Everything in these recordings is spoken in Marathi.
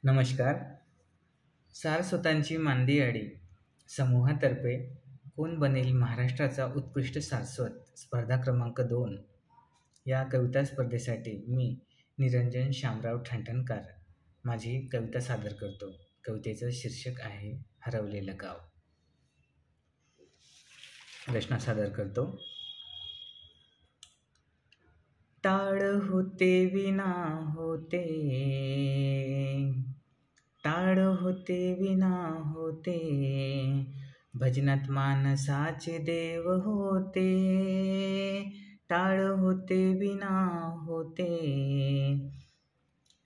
नमस्कार. सारस्वतांची मांदी आडी समूहातर्फे कोण बनेल महाराष्ट्राचा उत्कृष्ट सारस्वत स्पर्धा क्रमांक 2 या कविता स्पर्धेसाठी मी निरंजन शामराव ठणठणकार माझी कविता सादर करतो. कवितेचं शीर्षक आहे हरवलेलं गाव. रचना सादर करतो. टाळ होते विना होते, टाळ होते विना होते, भजनात मानसाचे देव होते. टाळ होते विना होते,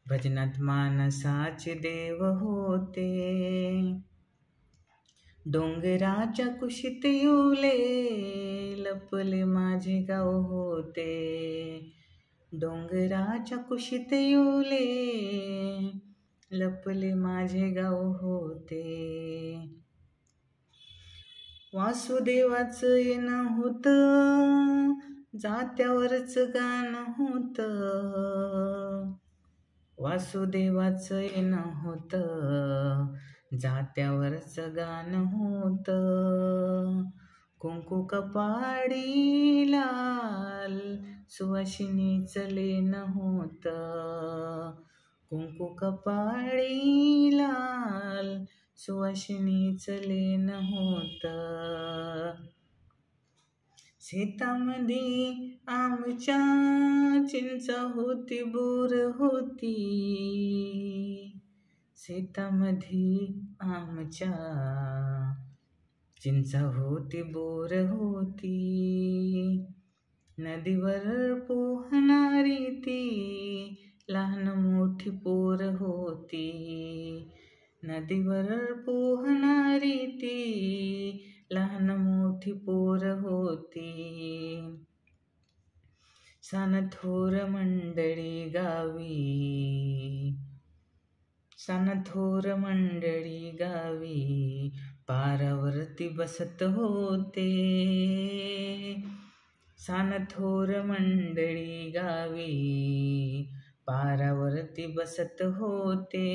भजनात मानसाचे देव होते. डोंगराच्या कुशीत येऊले, लपले माझे गाव होते. डोंगराच्या कुशीत येऊले, लपले माझे गाव होते. वासुदेवाचं येणं होतं, जात्यावरच गाणं होतं. वासुदेवाचं येणं होतं, जात्यावरच गाणं होतं. कुंकू कपाडी लाल, सुवासिनीचं लेणं होतं. कुंकू कपाडी लाल, सुवासिनीचं लेणं होतं. शेतामध्ये आमच्या चिंच होती, बोर होती. शेतामध्ये आमच्या चिंच होती, बोर होती. नदीवर पोहणारी ती लहान मोठी पोर होती. नदीवर पोहणारी ती लहान मोठी पोर होती. सनथोर मंडळी गावी, सनथोर मंडळी गावी, पारावरती बसत होते. सनथोर मंडळी गावी, पारावरती बसत होते.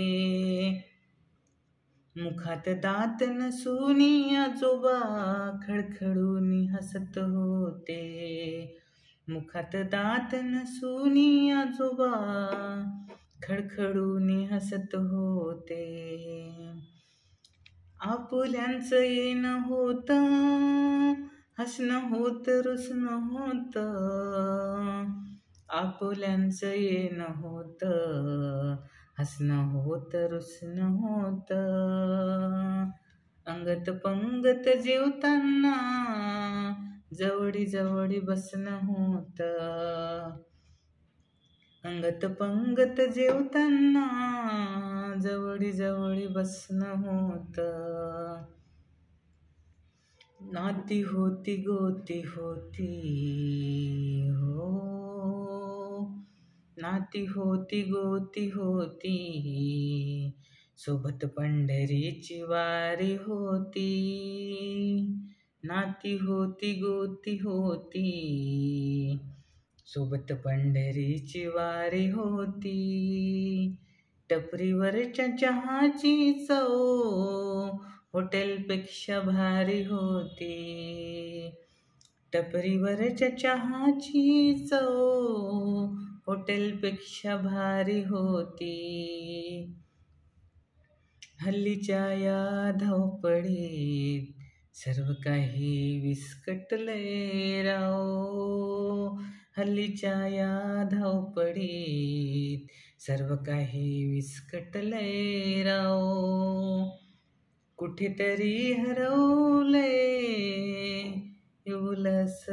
मुखात दात नसूनी आजोबा खडखडून हसत होते. मुखात दात नसूनी आजोबा खडखडून हसत होते. आपुल्यांचं येणं होतं, हसणं होतं, रुसणं होतं. आपुल्यांचं येणं होतं, हसणं होतं, रुसणं होतं. अंगत पंगत जेवताना जवळी जवळी बसणं होतं. अंगत पंगत जेवताना जवळी जवळी बसणं होतं. नाती होती गोती होती हो, नाती होती गोती होती, सोबत पंढरीची वारी होती. नाती होती गोती होती, सोबत पंढरीची वारी होती. टपरीवरच्या चहाची चव हॉटेलपेक्षा भारी होती. टपरीवरच्या चहाची चव हॉटेलपेक्षा भारी होती. हल्लीच्या या धावपळीत सर्व काही विस्कटलंय राव. हल्लीच्या या धावपळीत सर्व काही विस्कटलंय राव. कुठेतरी हरवलंय इवलस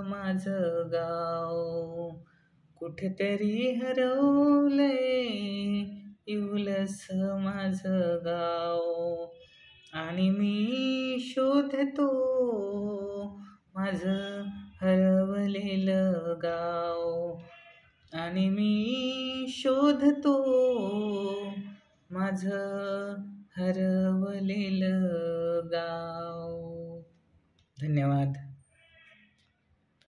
माझं गाव. कुठेतरी हरवलंय इवलस माझं गाव. आणि मी शोधतो माझं हरवलेलं गाव. आणि मी शोधतो माझं हरवलेलं गाव. धन्यवाद.